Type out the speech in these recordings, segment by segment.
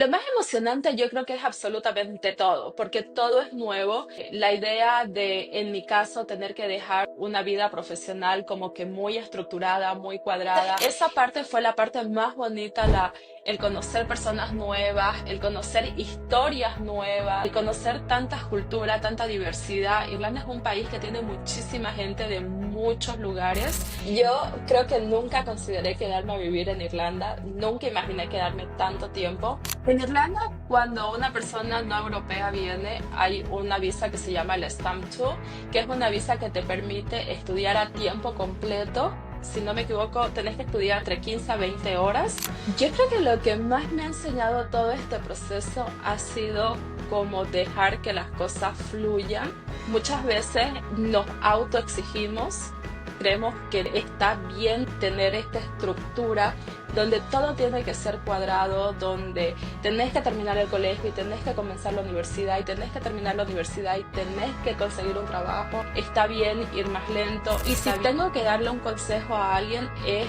Lo más emocionante yo creo que es absolutamente todo, porque todo es nuevo. La idea de, en mi caso, tener que dejar una vida profesional como que muy estructurada, muy cuadrada, esa parte fue la parte más bonita, el conocer personas nuevas, el conocer historias nuevas, el conocer tantas culturas, tanta diversidad. Irlanda es un país que tiene muchísima gente de muchos lugares. Yo creo que nunca consideré quedarme a vivir en Irlanda, nunca imaginé quedarme tanto tiempo. En Irlanda, cuando una persona no europea viene, hay una visa que se llama el Stamp 2, que es una visa que te permite estudiar a tiempo completo. Si no me equivoco, tenés que estudiar entre 15 a 20 horas. Yo creo que lo que más me ha enseñado todo este proceso ha sido como dejar que las cosas fluyan. Muchas veces nos autoexigimos, creemos que está bien tener esta estructura donde todo tiene que ser cuadrado, donde tenés que terminar el colegio y tenés que comenzar la universidad y tenés que terminar la universidad y tenés que conseguir un trabajo. Está bien ir más lento. Y si tengo que darle un consejo a alguien es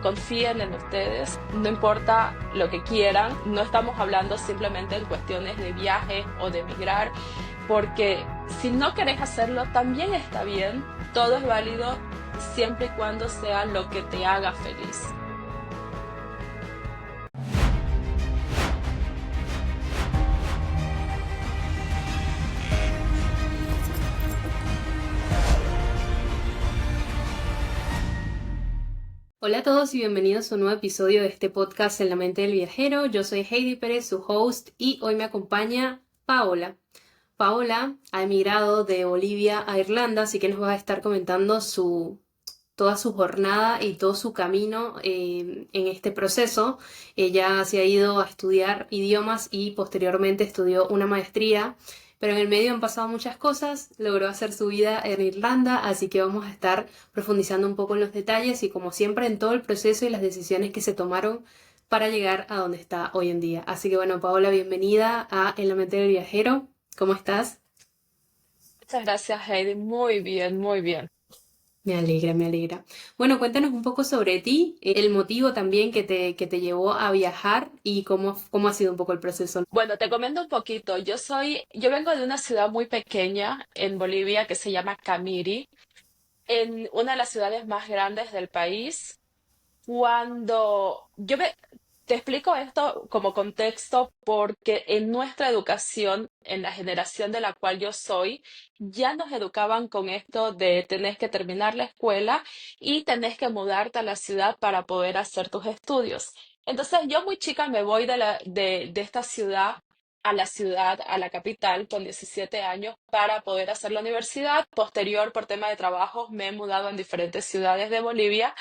confíen en ustedes, no importa lo que quieran, no estamos hablando simplemente en cuestiones de viaje o de emigrar, porque si no querés hacerlo también está bien, todo es válido siempre y cuando sea lo que te haga feliz. Hola a todos y bienvenidos a un nuevo episodio de este podcast En la mente del viajero. Yo soy Heidi Pérez, su host, y hoy me acompaña Paola. Paola ha emigrado de Bolivia a Irlanda, así que nos va a estar comentando toda su jornada y todo su camino en este proceso. Ella se ha ido a estudiar idiomas y posteriormente estudió una maestría, pero en el medio han pasado muchas cosas, logró hacer su vida en Irlanda, así que vamos a estar profundizando un poco en los detalles y como siempre en todo el proceso y las decisiones que se tomaron para llegar a donde está hoy en día. Así que bueno, Paola, bienvenida a En la mente del viajero. ¿Cómo estás? Muchas gracias, Heidi. Muy bien, muy bien. Me alegra, me alegra. Bueno, cuéntanos un poco sobre ti, el motivo también que te llevó a viajar y cómo ha sido un poco el proceso. Bueno, te comento un poquito. Yo vengo de una ciudad muy pequeña en Bolivia que se llama Camiri, en una de las ciudades más grandes del país. Cuando te explico esto como contexto porque en nuestra educación, en la generación de la cual yo soy, ya nos educaban con esto de tenés que terminar la escuela y tenés que mudarte a la ciudad para poder hacer tus estudios. Entonces yo muy chica me voy de esta ciudad, a la capital, con 17 años para poder hacer la universidad. Posterior, por tema de trabajo, me he mudado en diferentes ciudades de Bolivia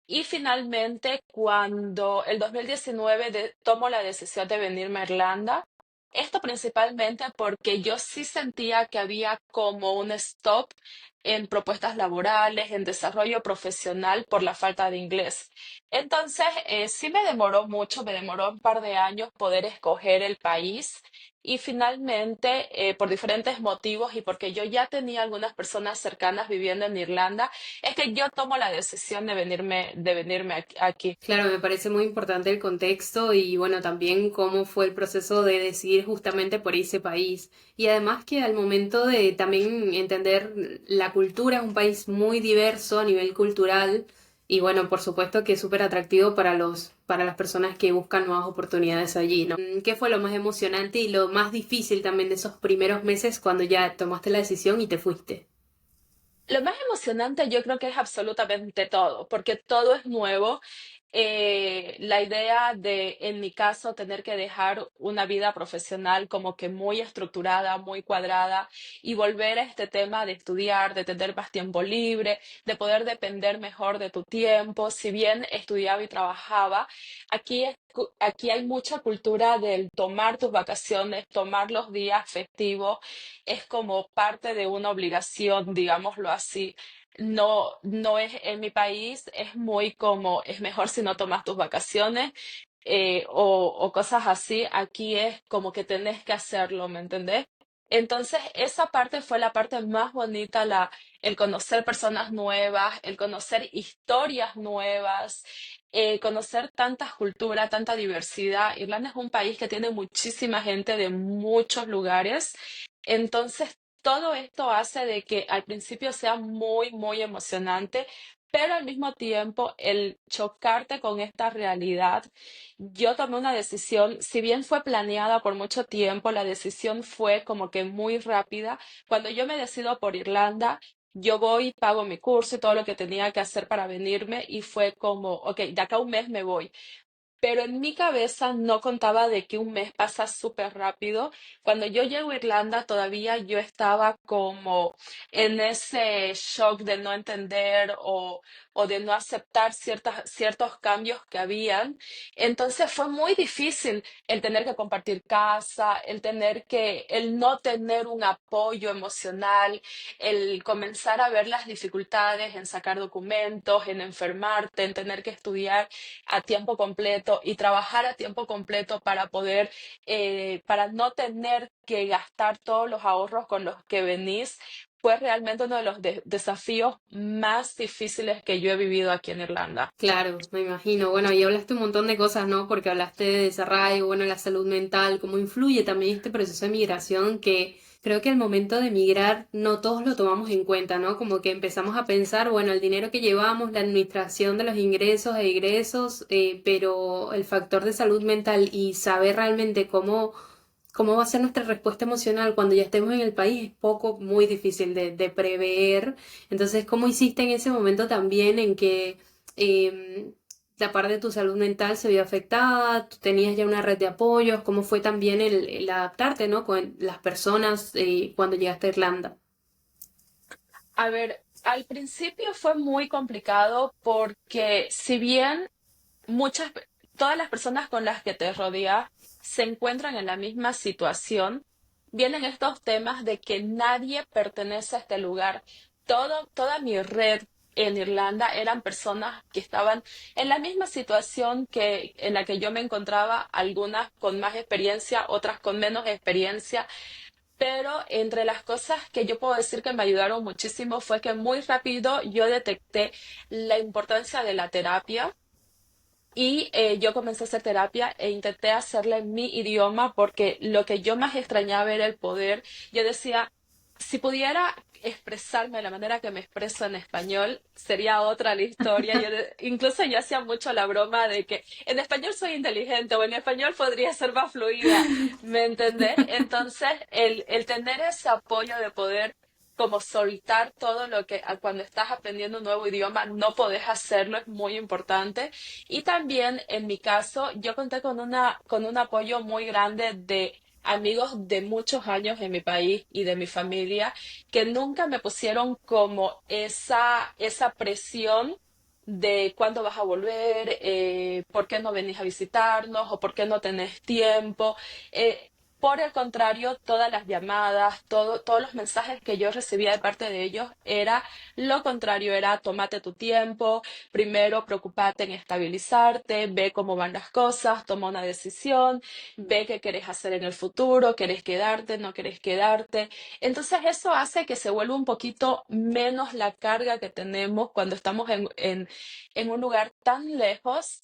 y finalmente, cuando el 2019 tomo la decisión de venirme a Irlanda, esto principalmente porque yo sí sentía que había como un stop en propuestas laborales, en desarrollo profesional por la falta de inglés. Entonces, sí me demoró mucho, me demoró un par de años poder escoger el país y finalmente, por diferentes motivos y porque yo ya tenía algunas personas cercanas viviendo en Irlanda, es que yo tomo la decisión de venirme aquí. Claro, me parece muy importante el contexto y bueno, también cómo fue el proceso de decidir justamente por ese país. Y además que al momento de también entender la cultura, es un país muy diverso a nivel cultural y bueno, por supuesto que es súper atractivo para las personas que buscan nuevas oportunidades allí, ¿no? ¿Qué fue lo más emocionante y lo más difícil también de esos primeros meses cuando ya tomaste la decisión y te fuiste? Lo más emocionante yo creo que es absolutamente todo, porque todo es nuevo. La idea de, en mi caso, tener que dejar una vida profesional como que muy estructurada, muy cuadrada y volver a este tema de estudiar, de tener más tiempo libre, de poder depender mejor de tu tiempo. Si bien estudiaba y trabajaba, aquí hay mucha cultura del tomar tus vacaciones, tomar los días festivos es como parte de una obligación, digámoslo así. No, no es en mi país, es muy como, es mejor si no tomas tus vacaciones o cosas así. Aquí es como que tenés que hacerlo, ¿me entendés? Entonces, esa parte fue la parte más bonita, el conocer personas nuevas, el conocer historias nuevas, conocer tantas culturas, tanta diversidad. Irlanda es un país que tiene muchísima gente de muchos lugares. Entonces, todo esto hace de que al principio sea muy, muy emocionante, pero al mismo tiempo el chocarte con esta realidad, yo tomé una decisión, si bien fue planeada por mucho tiempo, la decisión fue como que muy rápida. Cuando yo me decido por Irlanda, yo voy, pago mi curso y todo lo que tenía que hacer para venirme y fue como, ok, de acá a un mes me voy. Pero en mi cabeza no contaba de que un mes pasa súper rápido. Cuando yo llego a Irlanda, todavía yo estaba como en ese shock de no entender o de no aceptar ciertos cambios que habían. Entonces fue muy difícil el tener que compartir casa, el no tener un apoyo emocional, el comenzar a ver las dificultades en sacar documentos, en enfermarte, en tener que estudiar a tiempo completo y trabajar a tiempo completo para poder, para no tener que gastar todos los ahorros con los que venís, fue realmente uno de los desafíos más difíciles que yo he vivido aquí en Irlanda. Claro, me imagino. Bueno, y hablaste un montón de cosas, ¿no? Porque hablaste de desarraigo, bueno, la salud mental, cómo influye también este proceso de migración que creo que al momento de migrar no todos lo tomamos en cuenta, ¿no? Como que empezamos a pensar, bueno, el dinero que llevamos, la administración de los ingresos e egresos, pero el factor de salud mental y saber realmente cómo va a ser nuestra respuesta emocional cuando ya estemos en el país es poco, muy difícil de prever. Entonces, ¿cómo hiciste en ese momento también en que la parte de tu salud mental se vio afectada? ¿Tú tenías ya una red de apoyos? ¿Cómo fue también el adaptarte, ¿no? Con las personas cuando llegaste a Irlanda? A ver, al principio fue muy complicado porque si bien muchas, todas las personas con las que te rodeas se encuentran en la misma situación, vienen estos temas de que nadie pertenece a este lugar. Toda mi red en Irlanda eran personas que estaban en la misma situación que en la que yo me encontraba, algunas con más experiencia, otras con menos experiencia, pero entre las cosas que yo puedo decir que me ayudaron muchísimo fue que muy rápido yo detecté la importancia de la terapia y yo comencé a hacer terapia e intenté hacerla en mi idioma porque lo que yo más extrañaba era el poder. Yo decía, si pudiera expresarme de la manera que me expreso en español, sería otra la historia. Incluso yo hacía mucho la broma de que en español soy inteligente o en español podría ser más fluida, ¿me entendés? Entonces, el tener ese apoyo de poder como soltar todo lo que cuando estás aprendiendo un nuevo idioma no podés hacerlo, es muy importante. Y también en mi caso, yo conté con un apoyo muy grande de amigos de muchos años en mi país y de mi familia que nunca me pusieron como esa presión de cuándo vas a volver, por qué no venís a visitarnos o por qué no tenés tiempo. Por el contrario, todas las llamadas, todos los mensajes que yo recibía de parte de ellos era lo contrario, era tómate tu tiempo, primero preocupate en estabilizarte, ve cómo van las cosas, toma una decisión, ve qué querés hacer en el futuro, querés quedarte, no querés quedarte. Entonces eso hace que se vuelva un poquito menos la carga que tenemos cuando estamos en un lugar tan lejos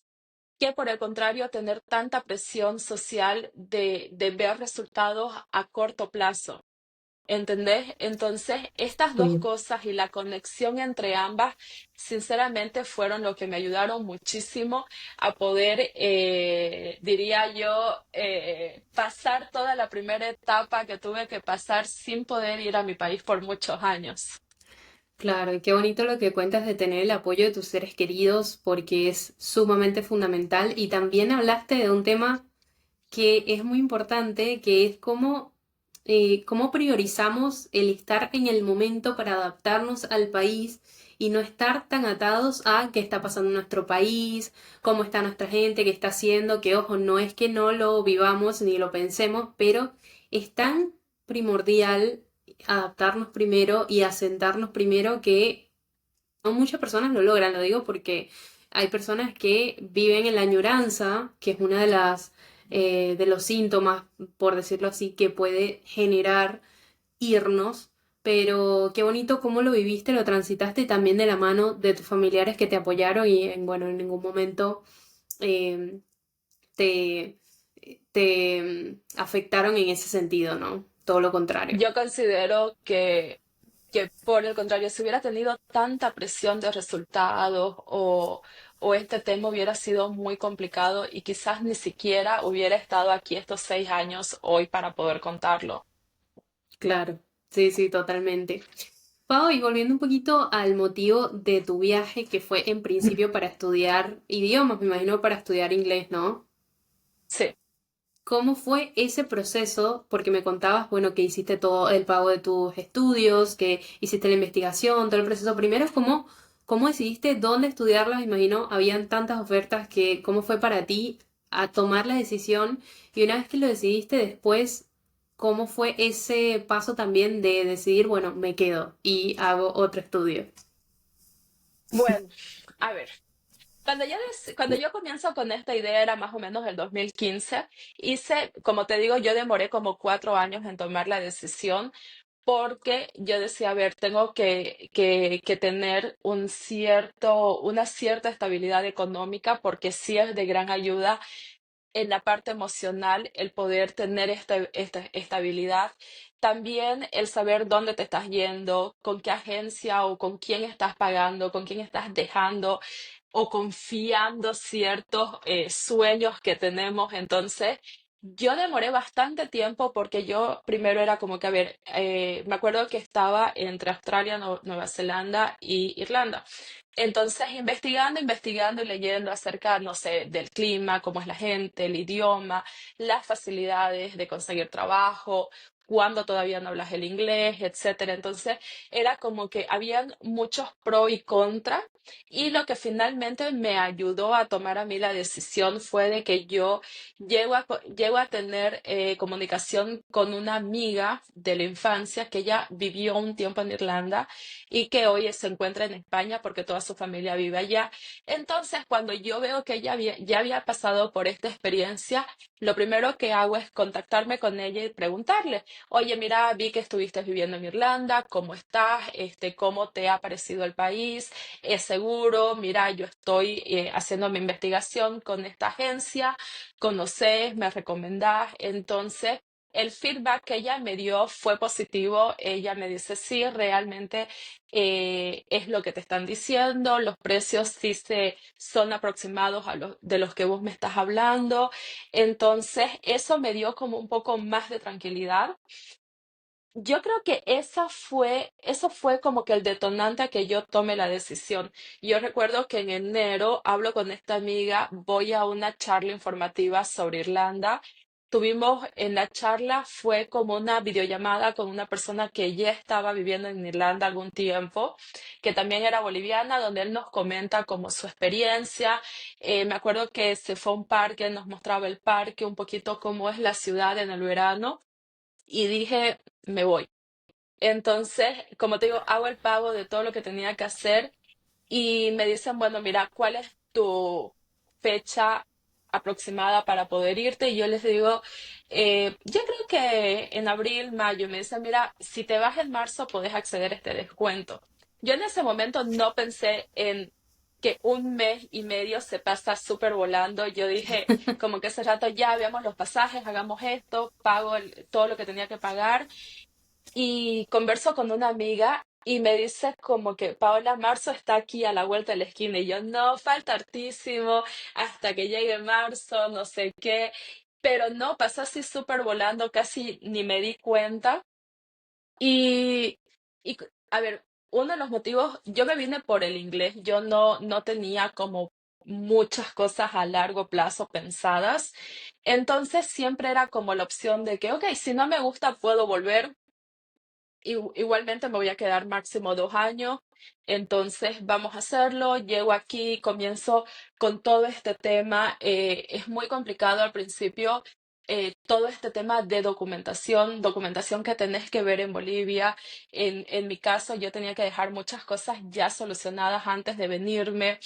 que por el contrario tener tanta presión social de ver resultados a corto plazo. ¿Entendés? Entonces, estas dos Sí. cosas y la conexión entre ambas, sinceramente, fueron lo que me ayudaron muchísimo a poder, diría yo, pasar toda la primera etapa que tuve que pasar sin poder ir a mi país por muchos años. Claro, y qué bonito lo que cuentas de tener el apoyo de tus seres queridos, porque es sumamente fundamental. Y también hablaste de un tema que es muy importante, que es cómo priorizamos el estar en el momento para adaptarnos al país y no estar tan atados a qué está pasando en nuestro país, cómo está nuestra gente, qué está haciendo, que ojo, no es que no lo vivamos ni lo pensemos, pero es tan primordial adaptarnos primero y asentarnos primero que no muchas personas lo logran, lo digo porque hay personas que viven en la añoranza, que es una de las de los síntomas, por decirlo así, que puede generar irnos, pero qué bonito cómo lo viviste, lo transitaste también de la mano de tus familiares que te apoyaron y bueno, en ningún momento eh, te, te afectaron en ese sentido, ¿no? Todo lo contrario. Yo considero que por el contrario, si hubiera tenido tanta presión de resultados o este tema hubiera sido muy complicado y quizás ni siquiera hubiera estado aquí estos 6 años hoy para poder contarlo. Claro, sí, sí, totalmente. Pau, y volviendo un poquito al motivo de tu viaje, que fue en principio para estudiar idiomas, me imagino para estudiar inglés, ¿no? Sí. ¿Cómo fue ese proceso? Porque me contabas, bueno, que hiciste todo el pago de tus estudios, que hiciste la investigación, todo el proceso. Primero es cómo decidiste dónde estudiarla. Me imagino, habían tantas ofertas que, ¿cómo fue para ti a tomar la decisión? Y una vez que lo decidiste después, ¿cómo fue ese paso también de decidir, bueno, me quedo y hago otro estudio? Bueno, a ver. Cuando yo comienzo con esta idea era más o menos el 2015. Como te digo, yo demoré como 4 años en tomar la decisión porque yo decía, a ver, tengo que tener una cierta estabilidad económica porque sí es de gran ayuda en la parte emocional el poder tener esta estabilidad. También el saber dónde te estás yendo, con qué agencia o con quién estás pagando, con quién estás dejando o confiando ciertos sueños que tenemos. Entonces, yo demoré bastante tiempo porque yo primero era como que, a ver, me acuerdo que estaba entre Australia, Nueva Zelanda y Irlanda. Entonces, investigando y leyendo acerca, no sé, del clima, cómo es la gente, el idioma, las facilidades de conseguir trabajo, cuando todavía no hablas el inglés, etcétera. Entonces, era como que habían muchos pros y contras, y lo que finalmente me ayudó a tomar a mí la decisión fue de que yo llego a tener comunicación con una amiga de la infancia que ella vivió un tiempo en Irlanda y que hoy se encuentra en España porque toda su familia vive allá. Entonces, cuando yo veo que ella ya había pasado por esta experiencia, lo primero que hago es contactarme con ella y preguntarle, oye, mira, vi que estuviste viviendo en Irlanda, ¿cómo estás? ¿Cómo te ha parecido el país? ¿Es seguro? Mira, yo estoy haciendo mi investigación con esta agencia, ¿conoces? ¿Me recomendás? Entonces, el feedback que ella me dio fue positivo. Ella me dice, sí, realmente es lo que te están diciendo, los precios sí son aproximados de los que vos me estás hablando. Entonces, eso me dio como un poco más de tranquilidad. Yo creo que eso fue como que el detonante a que yo tome la decisión. Yo recuerdo que en enero hablo con esta amiga, voy a una charla informativa sobre Irlanda. Tuvimos en la charla, fue como una videollamada con una persona que ya estaba viviendo en Irlanda algún tiempo, que también era boliviana, donde él nos comenta como su experiencia. Me acuerdo que se fue a un parque, nos mostraba el parque, un poquito cómo es la ciudad en el verano, y dije, me voy. Entonces, como te digo, hago el pago de todo lo que tenía que hacer y me dicen, bueno, mira, ¿cuál es tu fecha aproximada para poder irte? Y yo les digo, yo creo que en abril, mayo. Me dicen, mira, si te vas en marzo, podés acceder a este descuento. Yo en ese momento no pensé en que un mes y medio se pasa súper volando. Yo dije, como que ese rato ya veamos los pasajes, hagamos esto, pago todo lo que tenía que pagar y converso con una amiga y me dice como que Paola, marzo está aquí a la vuelta de la esquina y yo no, falta hartísimo hasta que llegue marzo, no sé qué, pero no, pasó así súper volando, casi ni me di cuenta. Y, a ver, uno de los motivos, yo me vine por el inglés, yo no tenía como muchas cosas a largo plazo pensadas, entonces siempre era como la opción de que, ok, si no me gusta puedo volver. Igualmente me voy a quedar máximo 2 años, entonces vamos a hacerlo. Llego aquí, comienzo con todo este tema. Es muy complicado al principio, todo este tema de documentación que tenés que ver en Bolivia. En mi caso, yo tenía que dejar muchas cosas ya solucionadas antes de venirme.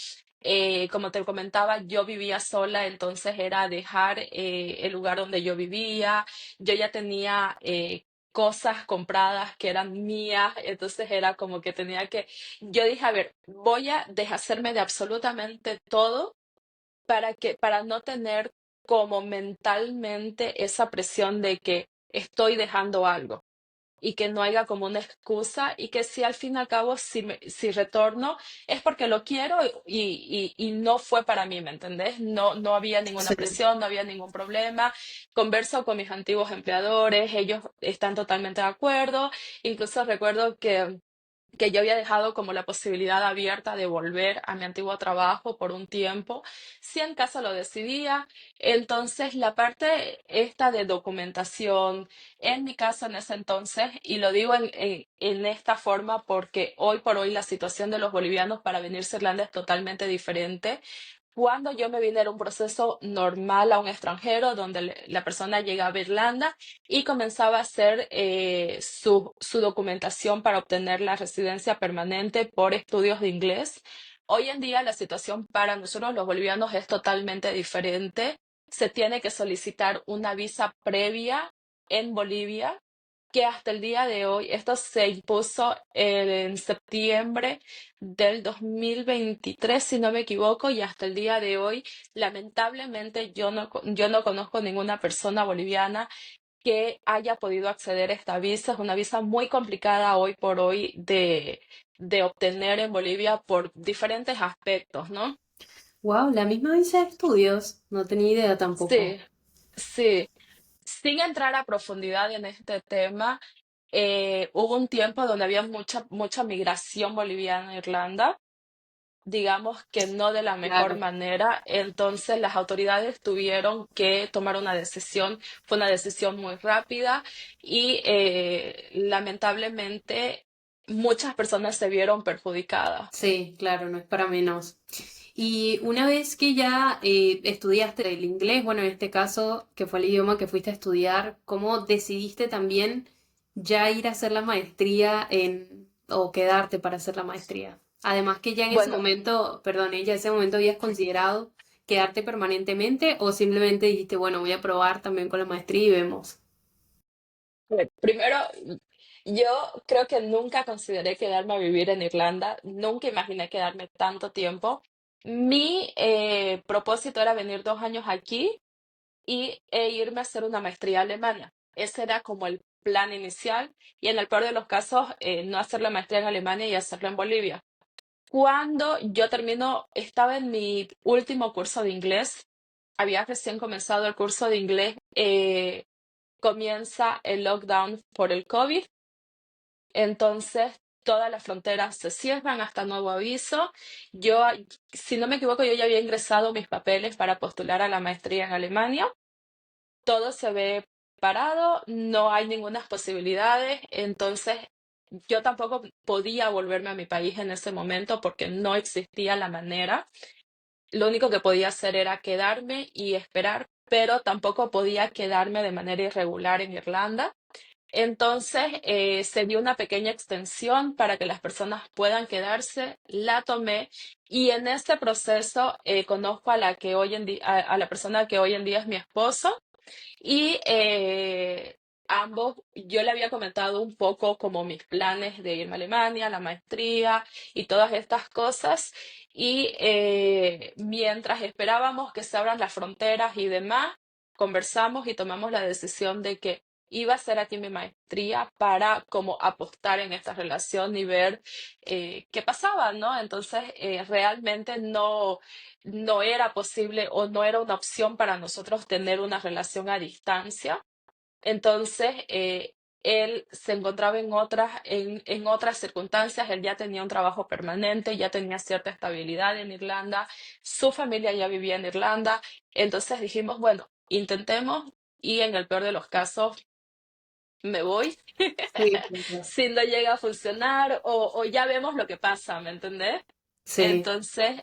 Como te comentaba, yo vivía sola, entonces era dejar el lugar donde yo vivía. Yo ya tenía cosas compradas que eran mías, entonces era como que yo dije, a ver, voy a deshacerme de absolutamente todo para no tener como mentalmente esa presión de que estoy dejando algo y que no haya como una excusa y que si al fin y al cabo si retorno es porque lo quiero y no fue para mí, ¿me entendés? No, no había ninguna Sí. presión, no había ningún problema. Converso con mis antiguos empleadores, ellos están totalmente de acuerdo. Incluso recuerdo que yo había dejado como la posibilidad abierta de volver a mi antiguo trabajo por un tiempo, si en caso lo decidía. Entonces, la parte esta de documentación, en mi caso en ese entonces, y lo digo en esta forma porque hoy por hoy la situación de los bolivianos para venirse a Irlanda es totalmente diferente. Cuando yo me vine era un proceso normal a un extranjero donde la persona llegaba a Irlanda y comenzaba a hacer su documentación para obtener la residencia permanente por estudios de inglés. Hoy en día la situación para nosotros los bolivianos es totalmente diferente. Se tiene que solicitar una visa previa en Bolivia, que hasta el día de hoy, esto se impuso en septiembre del 2023, si no me equivoco, y hasta el día de hoy, lamentablemente, yo no conozco ninguna persona boliviana que haya podido acceder a esta visa. Es una visa muy complicada hoy por hoy de obtener en Bolivia por diferentes aspectos, ¿no? Wow, la misma visa de estudios. No tenía idea tampoco. Sí, sí. Sin entrar a profundidad en este tema, hubo un tiempo donde había mucha migración boliviana a Irlanda, digamos que no de la mejor Claro. manera, entonces las autoridades tuvieron que tomar una decisión, fue una decisión muy rápida y lamentablemente muchas personas se vieron perjudicadas. Sí, claro, no es para menos. Y una vez que ya estudiaste el inglés, bueno, en este caso, que fue el idioma que fuiste a estudiar, ¿cómo decidiste también ya ir a hacer la maestría o quedarte para hacer la maestría? Además que ya en ese Bueno, momento, perdón, ya en ese momento habías considerado quedarte permanentemente o simplemente dijiste, bueno, voy a probar también con la maestría y vemos. primero, yo creo que nunca consideré quedarme a vivir en Irlanda, nunca imaginé quedarme tanto tiempo. Mi propósito era venir 2 años aquí e irme a hacer una maestría alemana. Ese era como el plan inicial y en el peor de los casos no hacer la maestría en Alemania y hacerlo en Bolivia. Cuando yo termino, estaba en mi último curso de inglés, había recién comenzado el curso de inglés, comienza el lockdown por el COVID, entonces todas las fronteras se cierran hasta nuevo aviso. Yo, si no me equivoco, yo ya había ingresado mis papeles para postular a la maestría en Alemania. Todo se ve parado, no hay ninguna posibilidades, entonces yo tampoco podía volverme a mi país en ese momento porque no existía la manera. Lo único que podía hacer era quedarme y esperar, pero tampoco podía quedarme de manera irregular en Irlanda. Entonces se dio una pequeña extensión para que las personas puedan quedarse, la tomé y en este proceso conozco a la que hoy en día, a la persona que hoy en día es mi esposo y ambos, yo le había comentado un poco como mis planes de irme a Alemania, la maestría y todas estas cosas. Y mientras esperábamos que se abran las fronteras y demás, conversamos y tomamos la decisión de que iba a hacer aquí mi maestría para como apostar en esta relación y ver qué pasaba, ¿no? Entonces, realmente no era posible o no era una opción para nosotros tener una relación a distancia. Entonces, él se encontraba en otras circunstancias, él ya tenía un trabajo permanente, ya tenía cierta estabilidad en Irlanda, su familia ya vivía en Irlanda, entonces dijimos, bueno, intentemos y en el peor de los casos me voy Sí, claro. si no llega a funcionar o ya vemos lo que pasa, ¿me entendés? Sí, Entonces,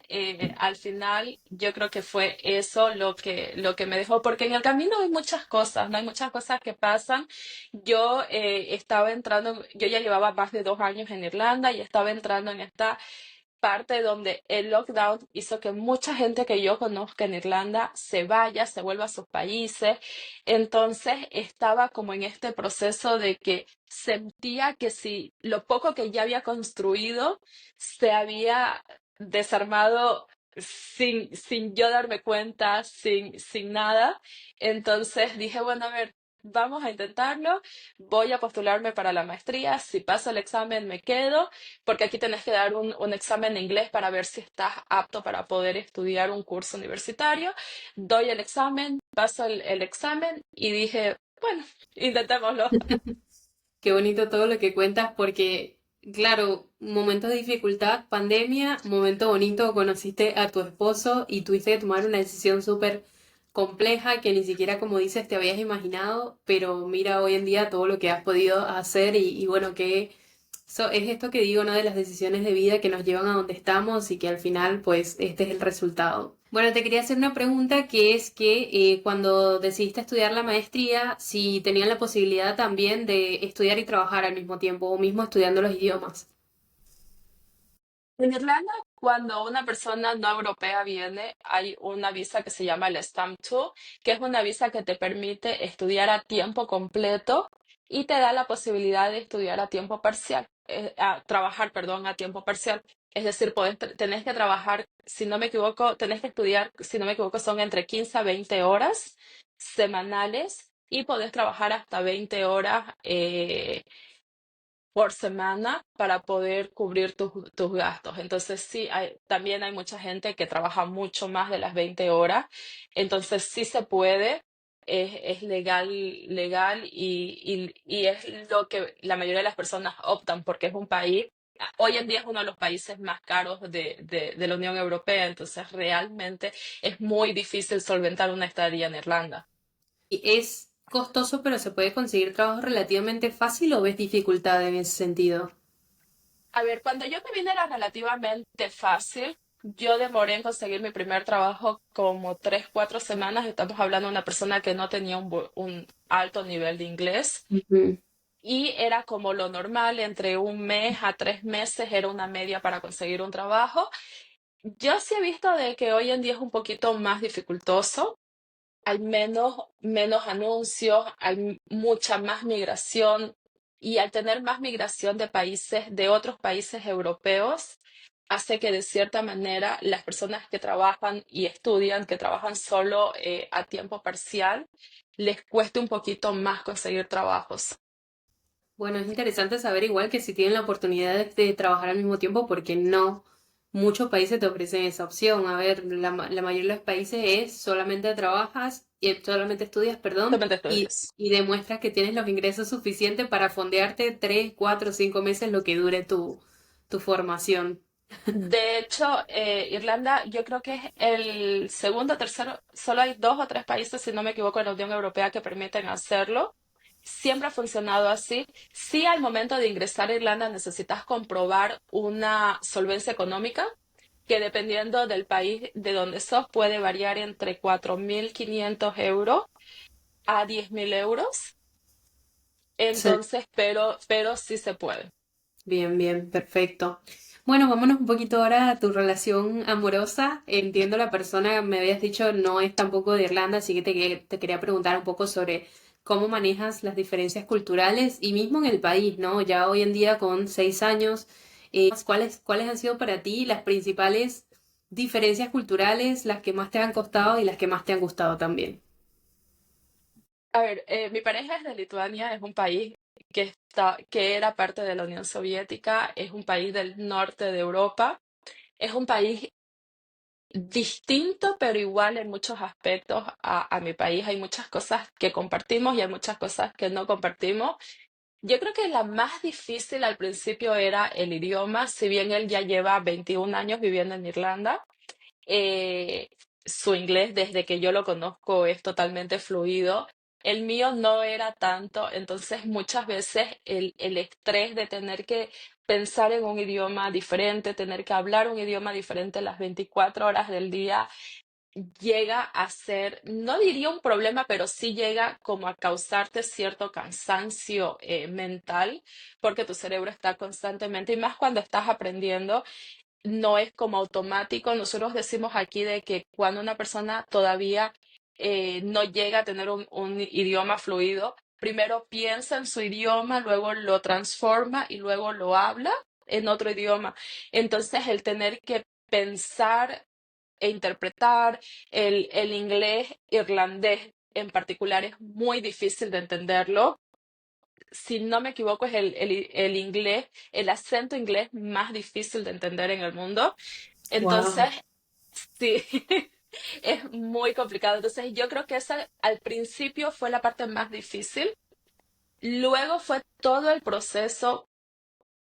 al final, yo creo que fue eso lo que me dejó, porque en el camino hay muchas cosas, ¿no? Hay muchas cosas que pasan. Yo estaba entrando, yo ya llevaba más de 2 años en Irlanda y estaba entrando en esta parte donde el lockdown hizo que mucha gente que yo conozca en Irlanda se vaya, se vuelva a sus países. Entonces estaba como en este proceso de que sentía que si lo poco que ya había construido se había desarmado sin yo darme cuenta, sin nada. Entonces dije, bueno, a ver, vamos a intentarlo, voy a postularme para la maestría, si paso el examen me quedo, porque aquí tenés que dar un examen de inglés para ver si estás apto para poder estudiar un curso universitario. Doy el examen, paso el examen y dije, bueno, intentémoslo. Qué bonito todo lo que cuentas porque, claro, momentos de dificultad, pandemia, momento bonito, conociste a tu esposo y tuviste que tomar una decisión súper compleja que ni siquiera, como dices, te habías imaginado, pero mira hoy en día todo lo que has podido hacer y bueno, que es esto que digo, ¿no? De las decisiones de vida que nos llevan a donde estamos y que al final, pues, este es el resultado. Bueno, te quería hacer una pregunta que es que cuando decidiste estudiar la maestría, si tenían la posibilidad también de estudiar y trabajar al mismo tiempo, o mismo estudiando los idiomas. En Irlanda, cuando una persona no europea viene, hay una visa que se llama el Stamp 2, que es una visa que te permite estudiar a tiempo completo y te da la posibilidad de estudiar a tiempo parcial, a trabajar, perdón, a tiempo parcial. Es decir, tenés que trabajar, si no me equivoco, tenés que estudiar, si no me equivoco, son entre 15 a 20 horas semanales y podés trabajar hasta 20 horas por semana para poder cubrir tus gastos. Entonces, sí, también hay mucha gente que trabaja mucho más de las 20 horas. Entonces, sí se puede, es legal y es lo que la mayoría de las personas optan porque es un país, hoy en día es uno de los países más caros de la Unión Europea. Entonces, realmente es muy difícil solventar una estadía en Irlanda. ¿Y es costoso, pero se puede conseguir trabajo relativamente fácil o ves dificultad en ese sentido? A ver, cuando yo me vine era relativamente fácil. Yo demoré en conseguir mi primer trabajo como 3, 4 semanas. Estamos hablando de una persona que no tenía un alto nivel de inglés. Ujú. Y era como lo normal, entre 1 mes a 3 meses era una media para conseguir un trabajo. Yo sí he visto de que hoy en día es un poquito más dificultoso, hay menos anuncios, hay mucha más migración y al tener más migración de países, de otros países europeos, hace que de cierta manera las personas que trabajan y estudian, que trabajan solo a tiempo parcial, les cueste un poquito más conseguir trabajos. Bueno, es interesante saber igual que si tienen la oportunidad de trabajar al mismo tiempo, porque no muchos países te ofrecen esa opción. A ver, la mayoría de los países es solamente trabajas y solamente estudias, perdón, Solamente estudios. y demuestras que tienes los ingresos suficientes para fondearte 3, 4, 5 meses lo que dure tu formación. De hecho, Irlanda, yo creo que es el segundo o tercero, solo hay 2 o 3 países, si no me equivoco, en la Unión Europea que permiten hacerlo. Siempre ha funcionado así. Sí, al momento de ingresar a Irlanda necesitas comprobar una solvencia económica, que dependiendo del país de donde sos puede variar entre 4.500 € a 10.000 €. Sí. Entonces, pero sí se puede. Bien, bien, perfecto. Bueno, vámonos un poquito ahora a tu relación amorosa. Entiendo la persona, me habías dicho, no es tampoco de Irlanda, así que te quería preguntar un poco sobre cómo manejas las diferencias culturales y mismo en el país, ¿no? Ya hoy en día con 6 años, ¿cuáles han sido para ti las principales diferencias culturales, las que más te han costado y las que más te han gustado también? A ver, mi pareja es de Lituania, es un país que era parte de la Unión Soviética, es un país del norte de Europa, es un país distinto, pero igual en muchos aspectos a mi país. Hay muchas cosas que compartimos y hay muchas cosas que no compartimos. Yo creo que la más difícil al principio era el idioma, si bien él ya lleva 21 años viviendo en Irlanda. eh, Su inglés desde que yo lo conozco es totalmente fluido. El mío no era tanto, entonces muchas veces el estrés de tener que pensar en un idioma diferente, tener que hablar un idioma diferente las 24 horas del día, llega a ser, no diría un problema, pero sí llega como a causarte cierto cansancio mental, porque tu cerebro está constantemente, y más cuando estás aprendiendo. no es como automático. Nosotros decimos aquí de que cuando una persona todavía no llega a tener un idioma fluido, primero piensa en su idioma, luego lo transforma y luego lo habla en otro idioma. Entonces, el tener que pensar e interpretar el inglés irlandés en particular es muy difícil de entenderlo. Si no me equivoco, es el inglés, el acento inglés más difícil de entender en el mundo. Entonces, Wow. sí, es muy complicado. Entonces, yo creo que esa al principio fue la parte más difícil. Luego fue todo el proceso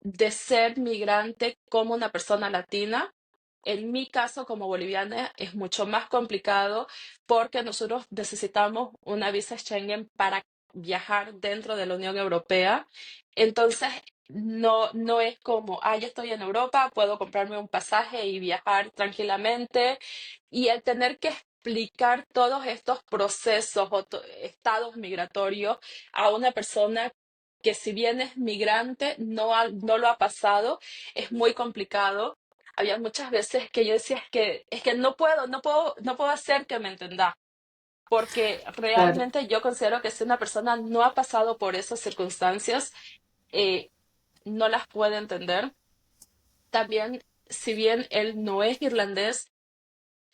de ser migrante como una persona latina. En mi caso, como boliviana, es mucho más complicado porque nosotros necesitamos una visa Schengen para viajar dentro de la Unión Europea. Entonces, no es como, ah, ya estoy en Europa, puedo comprarme un pasaje y viajar tranquilamente. Y el tener que explicar todos estos procesos o estados migratorios a una persona que si bien es migrante, no lo ha pasado, es muy complicado. Había muchas veces que yo decía, es que no puedo hacer que me entienda, porque Claro. realmente yo considero que si una persona no ha pasado por esas circunstancias, eh, no las puede entender. También, si bien él no es irlandés,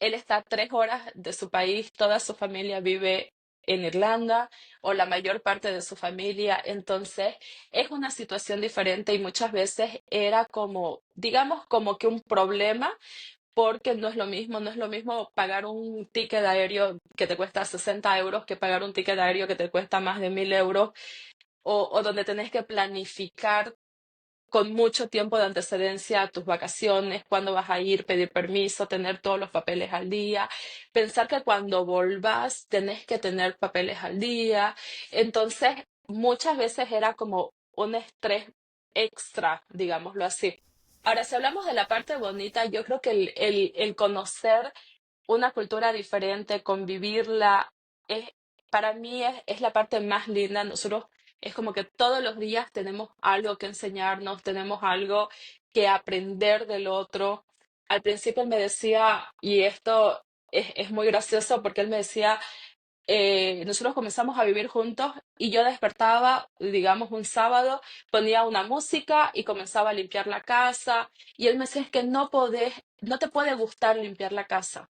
él está a 3 horas de su país, toda su familia vive en Irlanda o la mayor parte de su familia, entonces es una situación diferente y muchas veces era como, digamos, como que un problema porque no es lo mismo pagar un ticket aéreo que te cuesta 60 euros que pagar un ticket aéreo que te cuesta más de 1.000 euros o donde tenés que planificar con mucho tiempo de antecedencia tus vacaciones, cuándo vas a ir, pedir permiso, tener todos los papeles al día, pensar que cuando volvás tenés que tener papeles al día. Entonces, muchas veces era como un estrés extra, digámoslo así. Ahora, si hablamos de la parte bonita, yo creo que el conocer una cultura diferente, convivirla, es, para mí es la parte más linda. Nosotros es como que todos los días tenemos algo que enseñarnos, tenemos algo que aprender del otro. Al principio él me decía, y esto es muy gracioso porque él me decía, nosotros comenzamos a vivir juntos y yo despertaba, digamos, un sábado, ponía una música y comenzaba a limpiar la casa. Y él me decía, es que no te puede gustar limpiar la casa,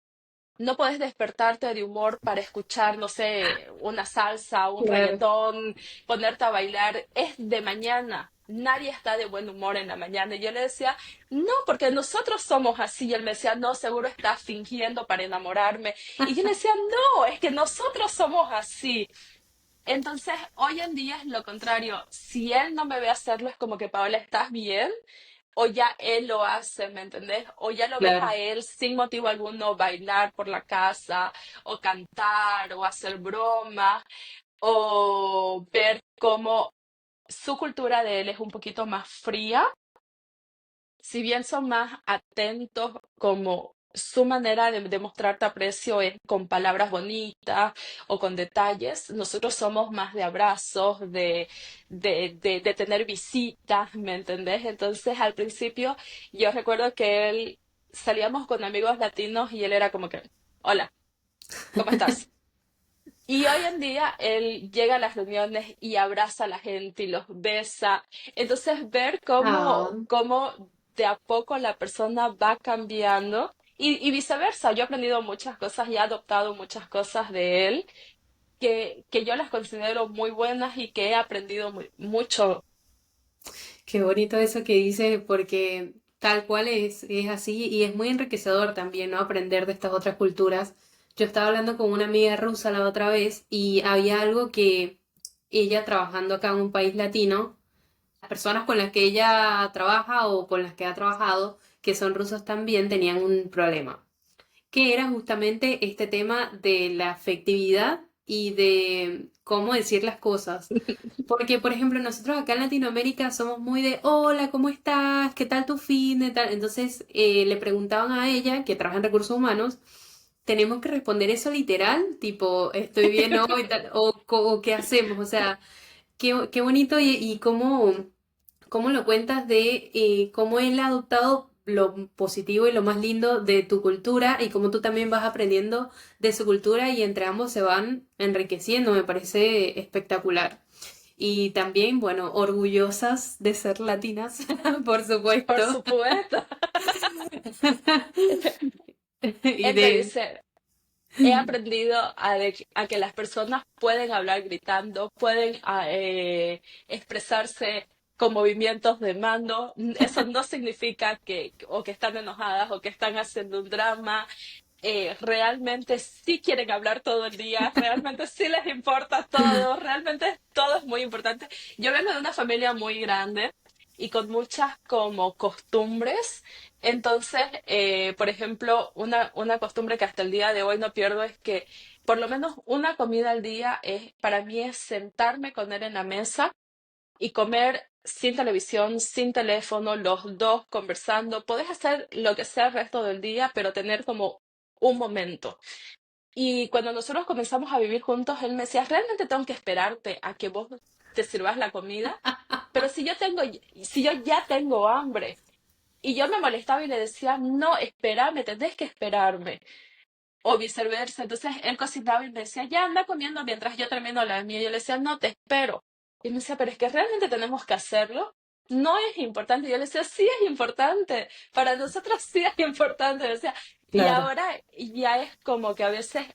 no puedes despertarte de humor para escuchar, no sé, una salsa, un Claro. reggaetón, ponerte a bailar. Es de mañana. Nadie está de buen humor en la mañana. Y yo le decía, no, porque nosotros somos así. Y él me decía, no, seguro estás fingiendo para enamorarme. Y yo le decía, no, es que nosotros somos así. Entonces, hoy en día es lo contrario. Si él no me ve hacerlo, es como que, Paola, ¿estás bien? O ya él lo hace, ¿me entendés? O ya lo ves Claro. a él sin motivo alguno bailar por la casa, o cantar, o hacer bromas, o ver cómo su cultura de él es un poquito más fría. Si bien son más atentos, como su manera de demostrarte aprecio es con palabras bonitas o con detalles, nosotros somos más de abrazos, de tener visitas, ¿me entendés? Entonces, al principio, yo recuerdo que él salíamos con amigos latinos y él era como que, hola, ¿cómo estás? Y hoy en día él llega a las reuniones y abraza a la gente y los besa. Entonces, ver Ah, cómo de a poco la persona va cambiando y viceversa. Yo he aprendido muchas cosas y he adoptado muchas cosas de él que yo las considero muy buenas y que he aprendido mucho. qué bonito eso que dices, porque tal cual es así y es muy enriquecedor también, ¿no? Aprender de estas otras culturas. Yo estaba hablando con una amiga rusa la otra vez y había algo que ella trabajando acá en un país latino, las personas con las que ella trabaja o con las que ha trabajado, que son rusos también, tenían un problema, que era justamente este tema de la afectividad y de cómo decir las cosas. Porque, por ejemplo, nosotros acá en Latinoamérica somos muy de, hola, ¿cómo estás? ¿Qué tal tu fin de tal? Entonces le preguntaban a ella, que trabaja en recursos humanos, tenemos que responder eso literal, tipo, estoy bien hoy, tal, o qué hacemos, o sea, qué bonito y cómo lo cuentas de cómo él ha adoptado lo positivo y lo más lindo de tu cultura y cómo tú también vas aprendiendo de su cultura y entre ambos se van enriqueciendo, me parece espectacular. Y también, bueno, orgullosas de ser latinas, por Por supuesto. supuesto. Y Él me de... dice, he aprendido a que las personas pueden hablar gritando, pueden expresarse con movimientos de mano. Eso no significa que o que están enojadas o que están haciendo un drama. Realmente sí quieren hablar todo el día, realmente sí les importa todo, realmente todo es muy importante. Yo vengo de una familia muy grande y con muchas como costumbres. Entonces, por ejemplo, una costumbre que hasta el día de hoy no pierdo es que por lo menos una comida al día para mí es sentarme con él en la mesa y comer sin televisión, sin teléfono, los dos conversando. Podés hacer lo que sea el resto del día, pero tener como un momento. Y cuando nosotros comenzamos a vivir juntos, él me decía, realmente tengo que esperarte a que vos te sirvas la comida, pero si yo ya tengo hambre. Y yo me molestaba y le decía, no, espérame, tenés que esperarme. O viceversa. Entonces él cocinaba y me decía, ya anda comiendo mientras yo termino la mía. Y yo le decía, no, te espero. Y me decía, pero es que realmente tenemos que hacerlo. No es importante. Y yo le decía, sí es importante. Para nosotros sí es importante. Decía, y Claro. ahora ya es como que a veces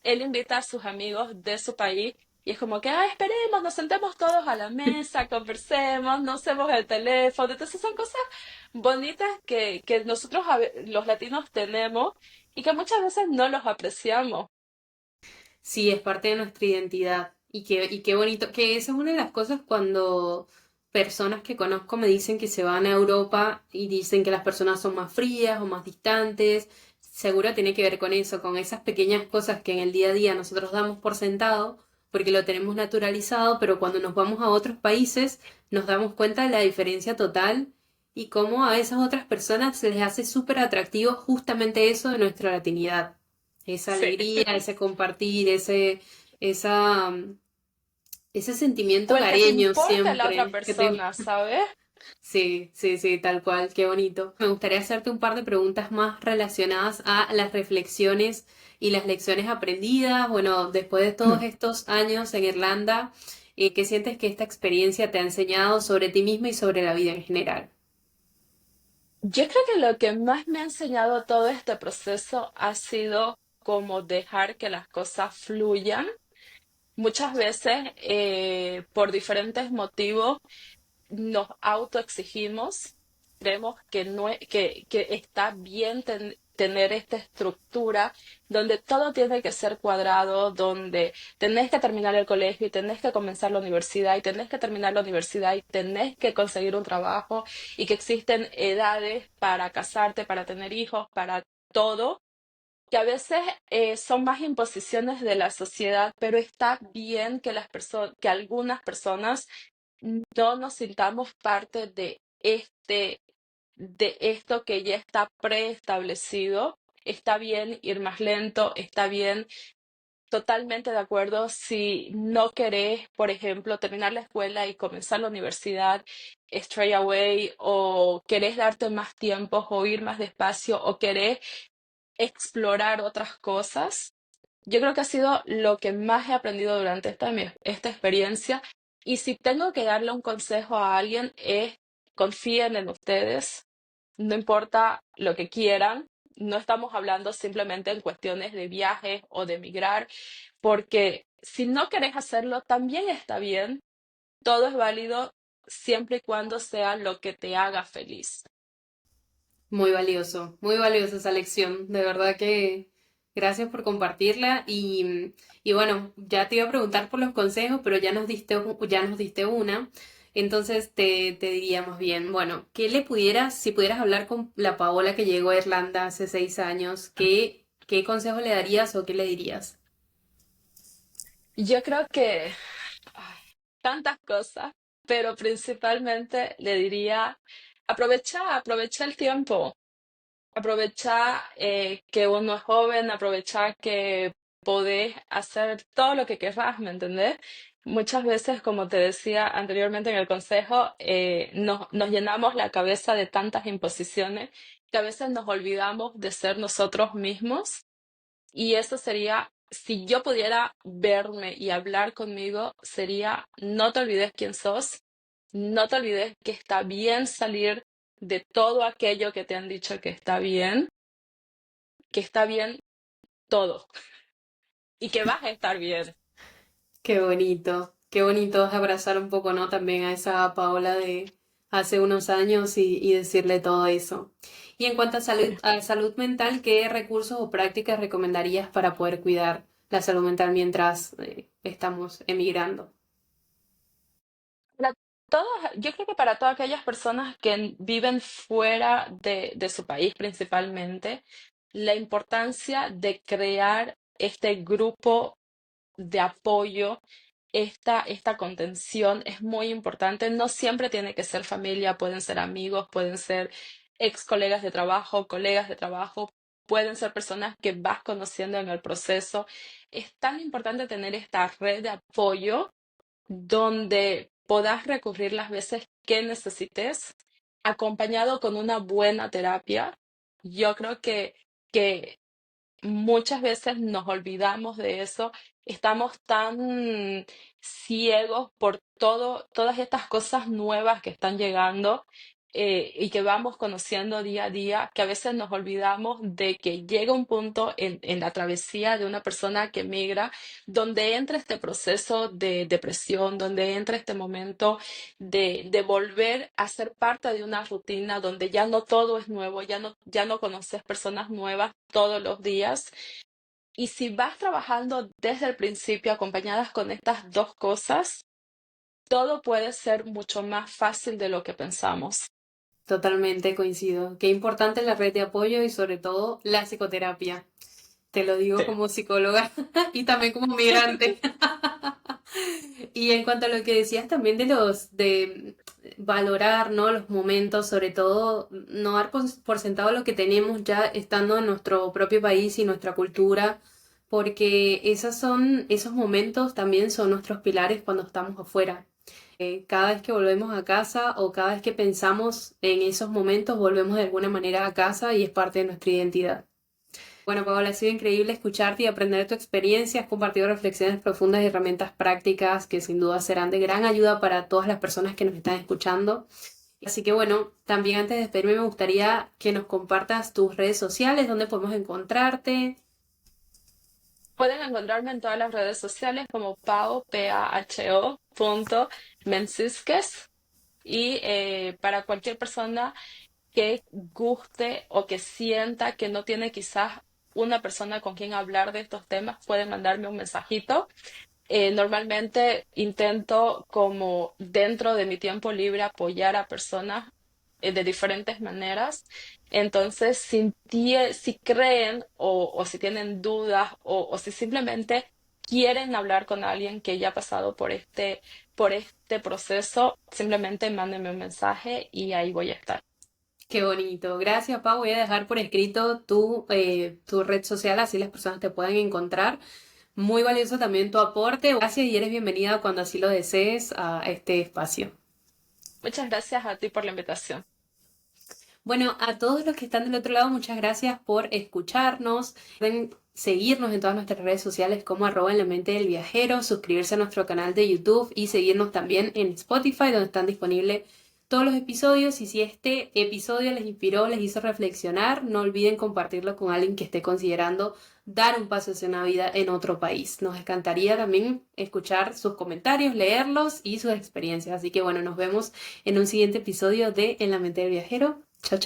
él invita a sus amigos de su país y es como que, ah, esperemos, nos sentemos todos a la mesa, conversemos, no usemos el teléfono. Entonces son cosas bonitas que nosotros los latinos tenemos y que muchas veces no los apreciamos. Sí, es parte de nuestra identidad. Y qué bonito, que esa es una de las cosas cuando personas que conozco me dicen que se van a Europa y dicen que las personas son más frías o más distantes. Seguro tiene que ver con eso, con esas pequeñas cosas que en el día a día nosotros damos por sentado porque lo tenemos naturalizado, pero cuando nos vamos a otros países nos damos cuenta de la diferencia total y cómo a esas otras personas se les hace súper atractivo justamente eso de nuestra latinidad, esa Sí. alegría, ese compartir, esa, ese O sentimiento el que te cariño importe la otra siempre. persona, ¿sabes? Sí, sí, sí, tal cual, qué bonito. Me gustaría hacerte un par de preguntas más relacionadas a las reflexiones y las lecciones aprendidas. Bueno, después de todos estos años en Irlanda, ¿qué sientes que esta experiencia te ha enseñado sobre ti misma y sobre la vida en general? Yo creo que lo que más me ha enseñado todo este proceso ha sido como dejar que las cosas fluyan. Muchas veces, por diferentes motivos, nos autoexigimos, creemos que, no, que está bien tener esta estructura donde todo tiene que ser cuadrado, donde tenés que terminar el colegio y tenés que comenzar la universidad y tenés que terminar la universidad y tenés que conseguir un trabajo y que existen edades para casarte, para tener hijos, para todo, que a veces son más imposiciones de la sociedad, pero está bien que que algunas personas no nos sintamos parte de esto que ya está preestablecido. Está bien ir más lento, está bien, totalmente de acuerdo si no querés, por ejemplo, terminar la escuela y comenzar la universidad straight away, o querés darte más tiempo o ir más despacio, o querés explorar otras cosas. Yo creo que ha sido lo que más he aprendido durante esta experiencia. Y si tengo que darle un consejo a alguien es confíen en ustedes, no importa lo que quieran. No estamos hablando simplemente en cuestiones de viajes o de emigrar, porque si no querés hacerlo, también está bien. Todo es válido siempre y cuando sea lo que te haga feliz. Muy valiosa esa lección. De verdad que gracias por compartirla. Y bueno, ya te iba a preguntar por los consejos, pero ya nos diste, ya nos diste una. Entonces te diría más bien, bueno, ¿qué le pudieras, si pudieras hablar con la Paola que llegó a Irlanda hace 6 años, qué consejo le darías o qué le dirías? Yo creo que ay, tantas cosas, pero principalmente le diría, aprovecha el tiempo, aprovecha que uno es joven, aprovecha que podés hacer todo lo que querrás, ¿me entendés? Muchas veces, como te decía anteriormente en el consejo, nos llenamos la cabeza de tantas imposiciones que a veces nos olvidamos de ser nosotros mismos. Y eso sería, si yo pudiera verme y hablar conmigo, sería, no te olvides quién sos, no te olvides que está bien salir de todo aquello que te han dicho que está bien todo y que vas a estar bien. Qué bonito es abrazar un poco, ¿no? También a esa Paola de hace unos años y decirle todo eso. Y en cuanto a salud mental, ¿qué recursos o prácticas recomendarías para poder cuidar la salud mental mientras estamos emigrando? Para yo creo que para todas aquellas personas que viven fuera de su país principalmente, la importancia de crear este grupo de apoyo, esta contención es muy importante. No siempre tiene que ser familia, pueden ser amigos, pueden ser ex colegas de trabajo, colegas de trabajo, pueden ser personas que vas conociendo en el proceso. Es tan importante tener esta red de apoyo donde podás recurrir las veces que necesites, acompañado con una buena terapia. Yo creo que muchas veces nos olvidamos de eso, estamos tan ciegos por todas estas cosas nuevas que están llegando y que vamos conociendo día a día, que a veces nos olvidamos de que llega un punto en la travesía de una persona que migra, donde entra este proceso de depresión, donde entra este momento de volver a ser parte de una rutina donde ya no todo es nuevo, ya no conoces personas nuevas todos los días. Y si vas trabajando desde el principio acompañadas con estas dos cosas, todo puede ser mucho más fácil de lo que pensamos. Totalmente coincido. Qué importante la red de apoyo y sobre todo la psicoterapia. Te lo digo Sí. como psicóloga y también como migrante. Y en cuanto a lo que decías también de valorar, ¿no? Los momentos, sobre todo no dar por sentado lo que tenemos ya estando en nuestro propio país y nuestra cultura, porque esos momentos también son nuestros pilares cuando estamos afuera. Cada vez que volvemos a casa o cada vez que pensamos en esos momentos, volvemos de alguna manera a casa y es parte de nuestra identidad. Bueno, Paola, ha sido increíble escucharte y aprender de tu experiencia. Has compartido reflexiones profundas y herramientas prácticas que sin duda serán de gran ayuda para todas las personas que nos están escuchando. Así que bueno, también antes de despedirme me gustaría que nos compartas tus redes sociales, dónde podemos encontrarte. Pueden encontrarme en todas las redes sociales como Paho, punto Mencisques. Y para cualquier persona que guste o que sienta que no tiene quizás una persona con quien hablar de estos temas, puede mandarme un mensajito. Normalmente intento como dentro de mi tiempo libre apoyar a personas de diferentes maneras. Entonces, si creen o si tienen dudas o si simplemente quieren hablar con alguien que ya ha pasado por este proceso, simplemente mándenme un mensaje y ahí voy a estar. Qué bonito. Gracias, Pau. Voy a dejar por escrito tu red social, así las personas te pueden encontrar. Muy valioso también tu aporte. Gracias y eres bienvenida cuando así lo desees a este espacio. Muchas gracias a ti por la invitación. Bueno, a todos los que están del otro lado, muchas gracias por escucharnos. Pueden seguirnos en todas nuestras redes sociales como @en la mente del viajero, suscribirse a nuestro canal de YouTube y seguirnos también en Spotify, donde están disponibles todos los episodios. Y si este episodio les inspiró, les hizo reflexionar, no olviden compartirlo con alguien que esté considerando dar un paso hacia una vida en otro país. Nos encantaría también escuchar sus comentarios, leerlos y sus experiencias. Así que bueno, nos vemos en un siguiente episodio de En la mente del viajero. Chao, chao.